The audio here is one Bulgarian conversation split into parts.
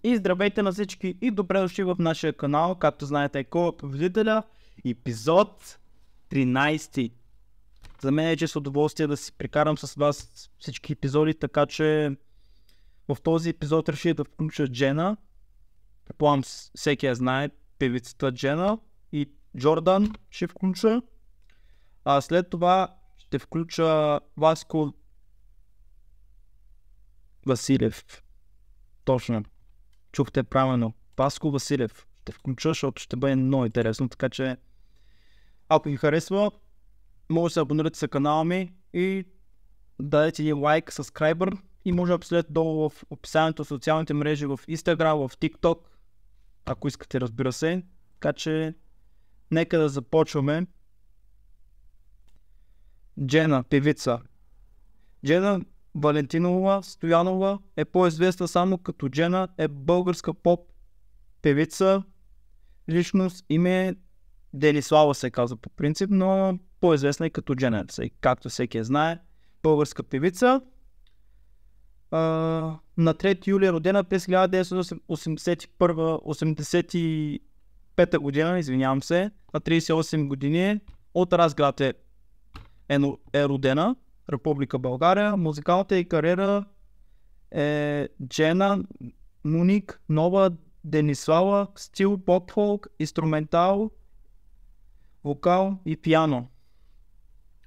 И здравейте на всички и добре дошли в нашия канал. Както знаете, Кой е победителя, епизод 13. За мен е чест удоволствие да си прекарам с вас всички епизоди, така че в този епизод реших да включа Джена. Предполагам всеки я знае, певицата Джена, и Джордан ще включа. А след това ще включа Васко Василев. Точно. Чухте правилно. Васко Василев ще включа, защото ще бъде много интересно, така че ако ви харесва, може да се абонирате за канала ми и дадете един лайк, subscriber и може да последвате долу в описанието в социалните мрежи, в Instagram, в TikTok, ако искате, разбира се. Така че нека да започваме. Джена, певица. Джена Валентинова Стоянова е по-известна само като Джена, е българска поп певица, личност, име Денислава се казва по принцип, но по-известна и като Джена, както всеки я знае, българска певица. На 3 юли е родена през 1985 година, извинявам се, на 38 години, от Разград е родена, Република България. Музикалната ѝ кариера е Джена Моник Нова Денислава, стил поп-фолк, инструментал, вокал и пиано.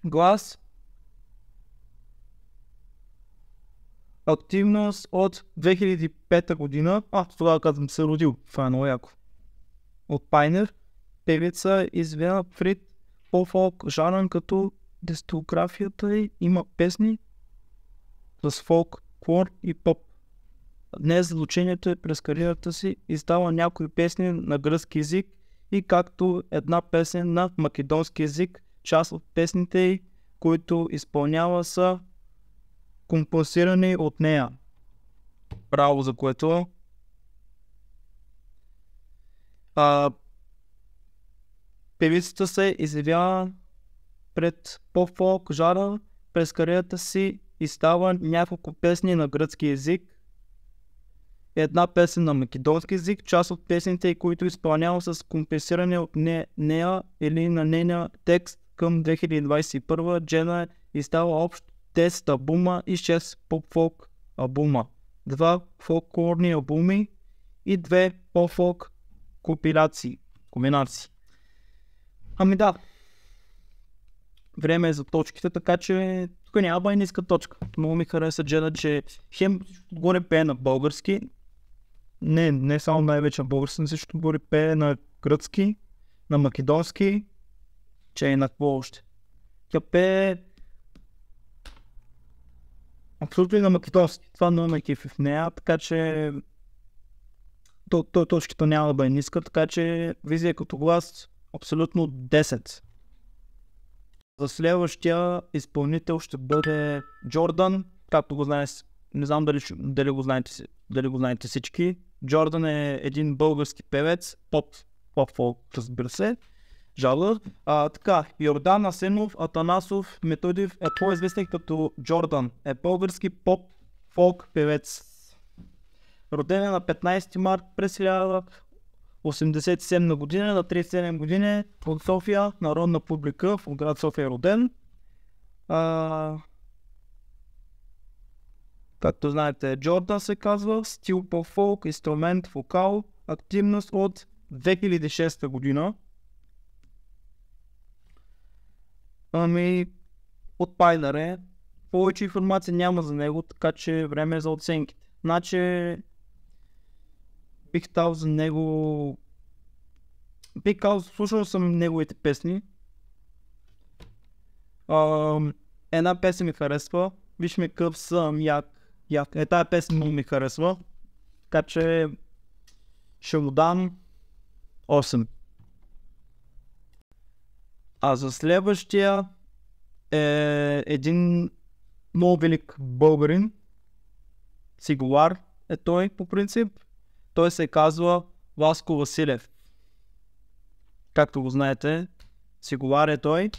Глас. Активност от 2005 година. Тогава казвам се родил. Това е много яко. От Пайнер. Певица известна в ритм по-фолк жанр, като дискографията ѝ има песни с фолк, клор и поп. Днес звучението е през кариерата си издава някои песни на гръцки език и както една песен на македонски език. Част от песните ѝ, които изпълнява, са композирани от нея. Браво за което. Певицата се изявява пред поп-фолк жанр. През кариерата си издава няколко песни на гръцки език, една песен на македонски език. Част от песните, които изпълнява с компенсиране от нея или на нейния текст. Към 2021 Джена издава общо 10 албума и 6 поп-фолк албума, 2 фолклорни албуми и 2 поп-фолк комбинации. Да. Време е за точките, така че тук няма и ниска точка. Много ми хареса Джена, че хем горе пее на български. Не само най-вече на български, но също горе пее на гръцки, на македонски, че е на какво още. Тя пее абсолютно и на македонски. Това много ме кефи в нея, така че точката няма да бъде ниска, така че визия като глас абсолютно 10. За следващия изпълнител ще бъде Джордан, както го знаете, не знам дали го знаете всички. Джордан е един български певец, поп-фолк, разбира се, жанр. Йордан Асенов Атанасов Методиев е по-известен като Джордан, е български поп-фолк певец. Роден е на 15 март през 1987 година, на 37 години, от София, народна публика, в град София е роден. Както знаете, Джордан се казва, стил по-фолк, инструмент, вокал, активност от 2006 година. От Пайнер е. Повече информация няма за него, така че време е за оценките. Значи, бих казал, слушал съм неговите песни. Една песен ми харесва. Виж ме къв съм, як. Тая песен много ми харесва. Така че ще му дам 8. А за следващия е един много велик българин. Сигулар е той по принцип. Той се казва Васко Василев. Както го знаете, Сигулар е той.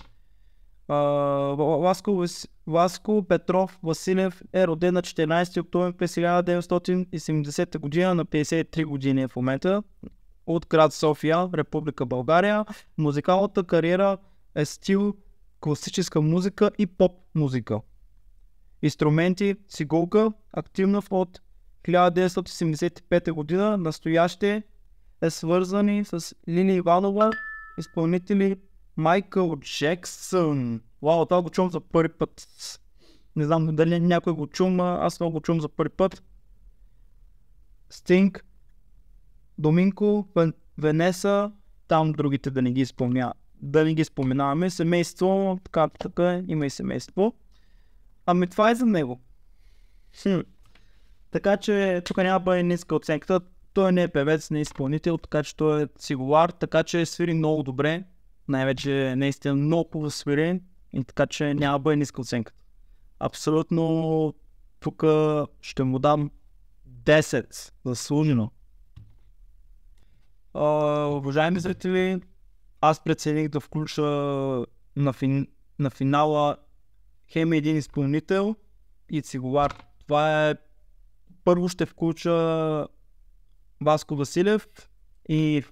Васко Петров Василев е роден на 14 октомври през 1970 година, на 53 години в момента, от град София, Република България. Музикалната кариера е стил класическа музика и поп музика. Инструменти цигулка, активна от 1975 година, настояще е свързани с Лили Иванова, изпълнители Майкъл Джексън. Вау, това го чувам за първи път. Не знам дали някой го чум, аз много го чувам за първи път. Стинг, Доминко, Венеса, там другите да не ги споменаваме. Семейство, така, има и семейство. Ами това е за него. Така че тук няма бъде ниска оценката. Той не е певец, не е изпълнител, така че той е цигулар, така че свири много добре. Най-вече наистина много хубаво свири, и така че няма бъде ниска оценката. Абсолютно тук ще му дам 10 заслужено. Уважаеми зрители, аз прецених да включа на финала хем един изпълнител и цигулар. Това е, първо ще включа Васко Василев и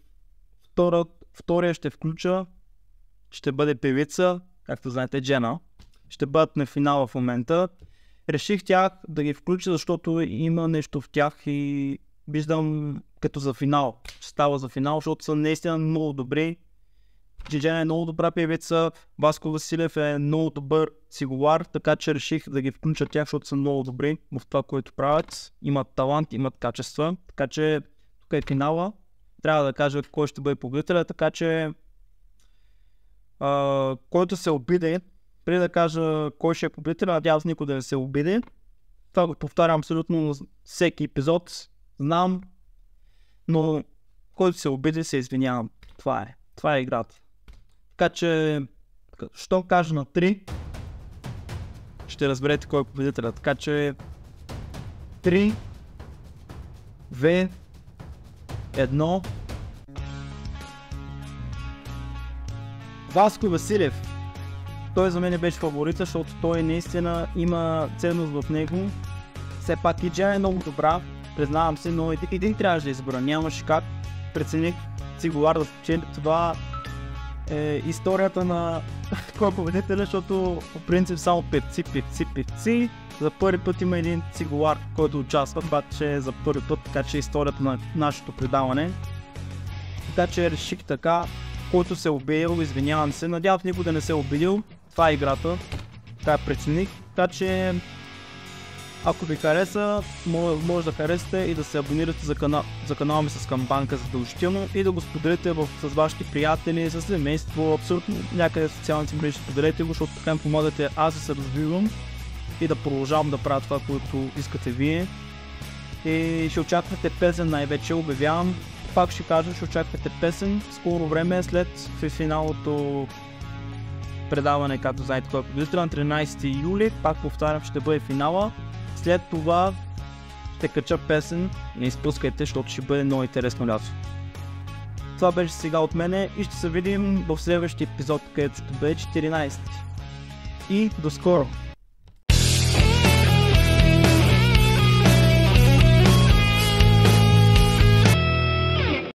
втория ще включа, ще бъде певица, както знаете, Джена. Ще бъдат на финала в момента. Реших тях да ги включа, защото има нещо в тях и виждам като за финал. Ще става за финал, защото са наистина много добри. Джена е много добра певица, Васко Василев е много добър цигулар, така че реших да ги включа тях, защото са много добри в това, което правят. Имат талант, имат качества, така че тук е финала. Трябва да кажа кой ще бъде победителя, така че който се обиди, преди да кажа кой ще е победителя, надявам се никой да не се обиди. Това го повтарям абсолютно на всеки епизод, знам, но който се обиди, се извинявам. Това е играта. Така че, що кажа на 3, ще разберете кой е победителя. Така че 3, 2, 1. Васко Василев. Той за мен беше фаворита, защото той наистина има ценност в него. Все пак и Джена е много добра, признавам се, но един трябваше да избора. Нямаше как. Прецених цигулар да спечели. Това е историята на кой е победителя, защото по принцип само певци. За първи път има един цигулар, който участва, обаче е за първи път, така че историята на нашето предаване. Така че реших така, който се е обидил, извинявам се, надявам никой да не се е обидил. Това е играта, така прецених, така че ако ви хареса, може да харесате и да се абонирате за канала ми с камбанка задължително и да го споделите с вашите приятели, с семейство, абсолютно някъде в социалните мрежи споделете го, защото така ми помагате аз да се развивам и да продължавам да правя това, което искате вие. И ще очаквате песен, най-вече обявявам. Пак ще кажа, ще очаквате песен скоро време след финалното предаване, както знаете кой е победител, на 13 юли. Пак повтарям, ще бъде финала. След това ще кача песен, не изпускайте, защото ще бъде много интересно лято. Това беше сега от мене и ще се видим в следващия епизод, където ще бъде 14. И до скоро!